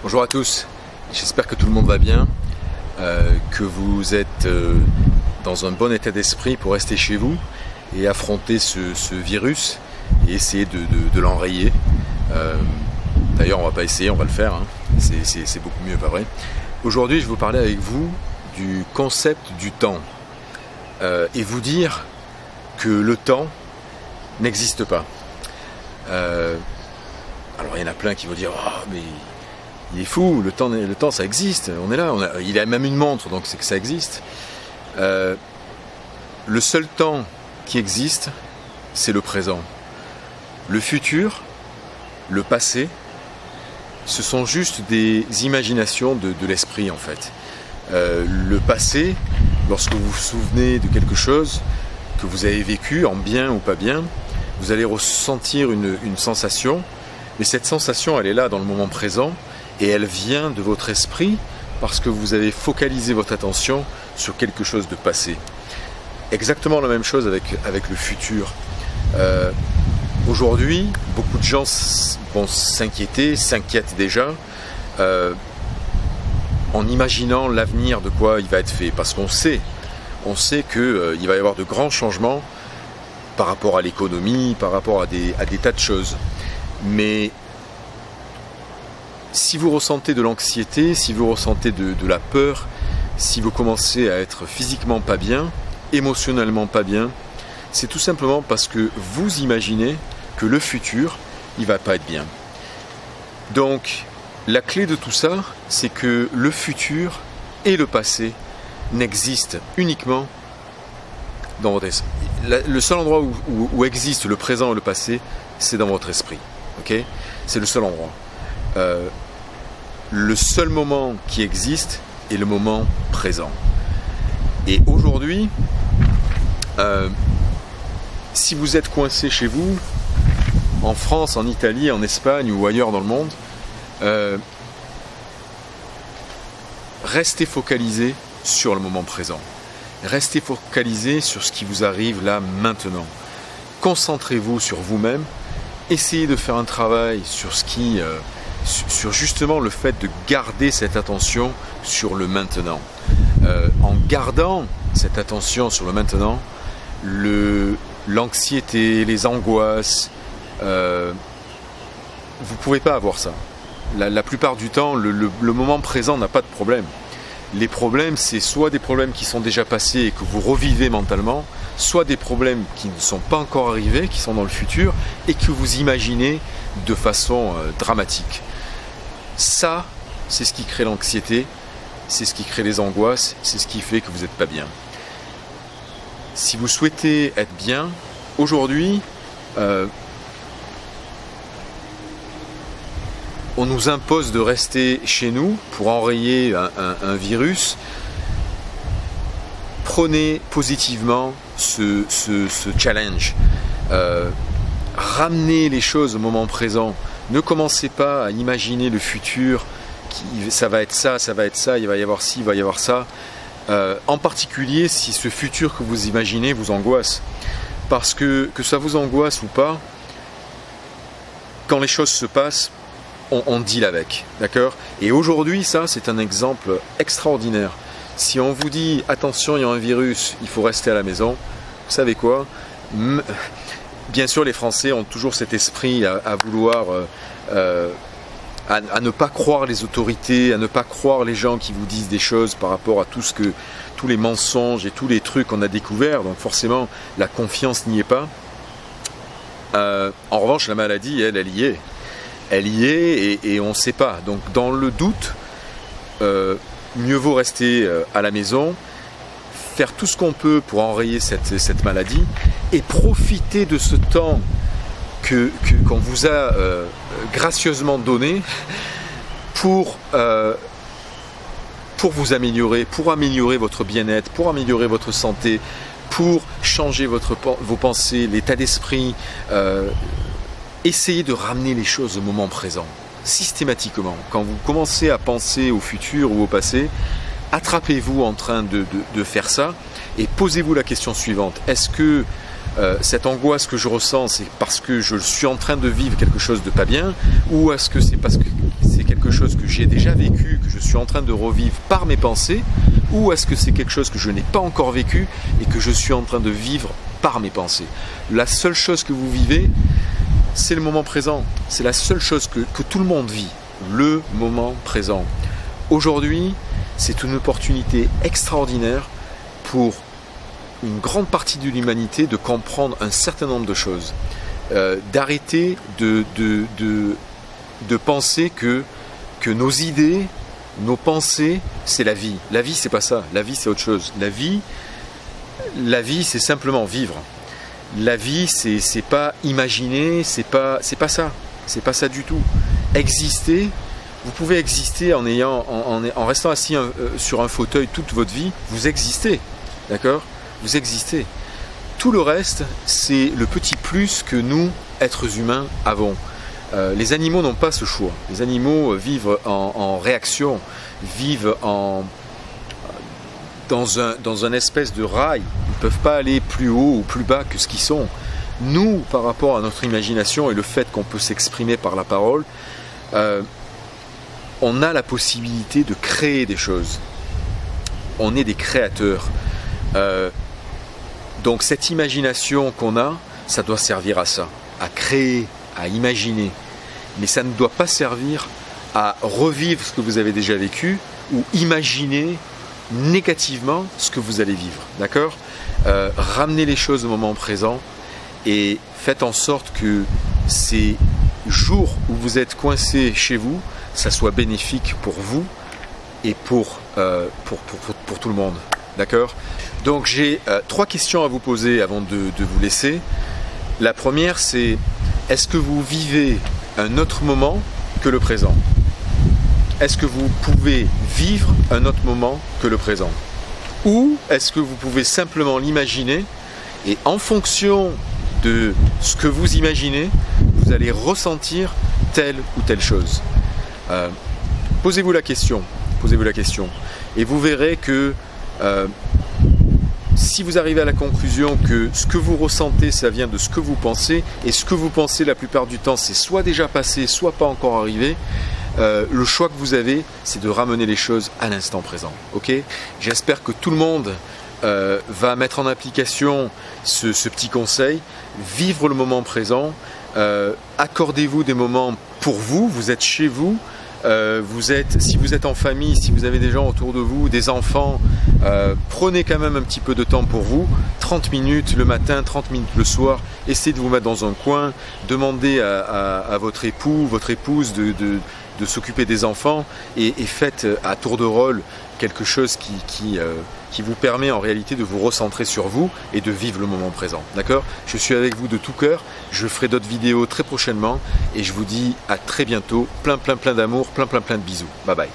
Bonjour à tous, j'espère que tout le monde va bien, que vous êtes dans un bon état d'esprit pour rester chez vous et affronter ce virus et essayer de l'enrayer. D'ailleurs on va pas essayer, on va le faire, hein. C'est beaucoup mieux, pas vrai. Aujourd'hui je vais vous parler avec vous du concept du temps et vous dire que le temps n'existe pas. Alors il y en a plein qui vont dire « Oh mais il est fou, le temps ça existe, on est là, il a même une montre, donc c'est que ça existe. » Le seul temps qui existe, c'est le présent. Le futur, le passé, ce sont juste des imaginations de l'esprit en fait. Le passé, lorsque vous vous souvenez de quelque chose que vous avez vécu, en bien ou pas bien, vous allez ressentir une sensation, mais cette sensation elle est là dans le moment présent, et elle vient de votre esprit parce que vous avez focalisé votre attention sur quelque chose de passé. Exactement la même chose avec le futur. Aujourd'hui, beaucoup de gens vont s'inquiètent déjà en imaginant l'avenir de quoi il va être fait. Parce qu'on sait qu'il va y avoir de grands changements par rapport à l'économie, par rapport à des tas de choses. Mais si vous ressentez de l'anxiété, si vous ressentez de la peur, si vous commencez à être physiquement pas bien, émotionnellement pas bien, c'est tout simplement parce que vous imaginez que le futur, il va pas être bien. Donc, la clé de tout ça, c'est que le futur et le passé n'existent uniquement dans votre esprit. Le seul endroit où existe le présent et le passé, c'est dans votre esprit. Okay ? C'est le seul endroit. Le seul moment qui existe est le moment présent. Et aujourd'hui, si vous êtes coincé chez vous, en France, en Italie, en Espagne ou ailleurs dans le monde, restez focalisé sur le moment présent. Restez focalisé sur ce qui vous arrive là maintenant. Concentrez-vous sur vous-même. Essayez de faire un travail sur sur justement le fait de garder cette attention sur le maintenant. En gardant cette attention sur le maintenant, l'anxiété, les angoisses, vous ne pouvez pas avoir ça. La plupart du temps, le moment présent n'a pas de problème. Les problèmes, c'est soit des problèmes qui sont déjà passés et que vous revivez mentalement, soit des problèmes qui ne sont pas encore arrivés, qui sont dans le futur, et que vous imaginez de façon dramatique. Ça, c'est ce qui crée l'anxiété, c'est ce qui crée les angoisses, c'est ce qui fait que vous n'êtes pas bien. Si vous souhaitez être bien, aujourd'hui, on nous impose de rester chez nous pour enrayer un virus. Prenez positivement ce challenge. Ramenez les choses au moment présent. Ne commencez pas à imaginer le futur. Ça va être ça, ça va être ça, il va y avoir ci, il va y avoir ça. En particulier si ce futur que vous imaginez vous angoisse. Parce que ça vous angoisse ou pas, quand les choses se passent, on deal avec, d'accord ? Et aujourd'hui, ça, c'est un exemple extraordinaire. Si on vous dit, attention, il y a un virus, il faut rester à la maison, vous savez quoi ? Bien sûr, les Français ont toujours cet esprit à vouloir, à ne pas croire les autorités, à ne pas croire les gens qui vous disent des choses par rapport à tous les mensonges et tous les trucs qu'on a découverts. Donc forcément, la confiance n'y est pas. En revanche, la maladie, elle y est. Elle y est et on ne sait pas. Donc dans le doute, mieux vaut rester à la maison, faire tout ce qu'on peut pour enrayer cette maladie et profiter de ce temps qu'on vous a gracieusement donné pour vous améliorer, pour améliorer votre bien-être, pour améliorer votre santé, pour changer vos pensées, l'état d'esprit. Essayez de ramener les choses au moment présent, systématiquement. Quand vous commencez à penser au futur ou au passé, attrapez-vous en train de faire ça et posez-vous la question suivante. Est-ce que cette angoisse que je ressens, c'est parce que je suis en train de vivre quelque chose de pas bien, ou est-ce que c'est parce que c'est quelque chose que j'ai déjà vécu, que je suis en train de revivre par mes pensées, ou est-ce que c'est quelque chose que je n'ai pas encore vécu et que je suis en train de vivre par mes pensées? La seule chose que vous vivez, c'est le moment présent. C'est la seule chose que tout le monde vit, le moment présent. Aujourd'hui, c'est une opportunité extraordinaire pour une grande partie de l'humanité de comprendre un certain nombre de choses. D'arrêter de penser que nos idées, nos pensées, c'est la vie. La vie, c'est pas ça. La vie, c'est autre chose. La vie, c'est simplement vivre. La vie, c'est pas imaginer, c'est pas ça. C'est pas ça du tout. Exister, vous pouvez exister en restant assis sur un fauteuil toute votre vie. Vous existez, d'accord? Vous existez. Tout le reste, c'est le petit plus que nous, êtres humains, avons. Les animaux n'ont pas ce choix. Les animaux vivent en réaction, vivent dans un espèce de rail. Ils ne peuvent pas aller plus haut ou plus bas que ce qu'ils sont. Nous, par rapport à notre imagination et le fait qu'on peut s'exprimer par la parole, on a la possibilité de créer des choses. On est des créateurs. Donc cette imagination qu'on a, ça doit servir à ça, à créer, à imaginer. Mais ça ne doit pas servir à revivre ce que vous avez déjà vécu ou imaginer négativement ce que vous allez vivre. D'accord ? Ramenez les choses au moment présent et faites en sorte que ces jours où vous êtes coincé chez vous, ça soit bénéfique pour vous et pour tout le monde. D'accord ? Donc j'ai 3 questions à vous poser avant de vous laisser. La première, c'est: est-ce que vous vivez un autre moment que le présent? Est-ce que vous pouvez vivre un autre moment que le présent? Ou est-ce que vous pouvez simplement l'imaginer et en fonction de ce que vous imaginez, vous allez ressentir telle ou telle chose? Posez-vous la question. Et vous verrez que si vous arrivez à la conclusion que ce que vous ressentez, ça vient de ce que vous pensez, et ce que vous pensez la plupart du temps, c'est soit déjà passé, soit pas encore arrivé, le choix que vous avez, c'est de ramener les choses à l'instant présent. Ok ? J'espère que tout le monde va mettre en application ce petit conseil. Vivre le moment présent. Accordez-vous des moments pour vous. Vous êtes chez vous. Si vous êtes en famille, si vous avez des gens autour de vous, des enfants, prenez quand même un petit peu de temps pour vous, 30 minutes le matin, 30 minutes le soir, essayez de vous mettre dans un coin, demandez à votre époux, votre épouse de s'occuper des enfants et faites à tour de rôle quelque chose qui vous permet en réalité de vous recentrer sur vous et de vivre le moment présent. D'accord ? Je suis avec vous de tout cœur, je ferai d'autres vidéos très prochainement et je vous dis à très bientôt, plein d'amour, plein de bisous. Bye bye.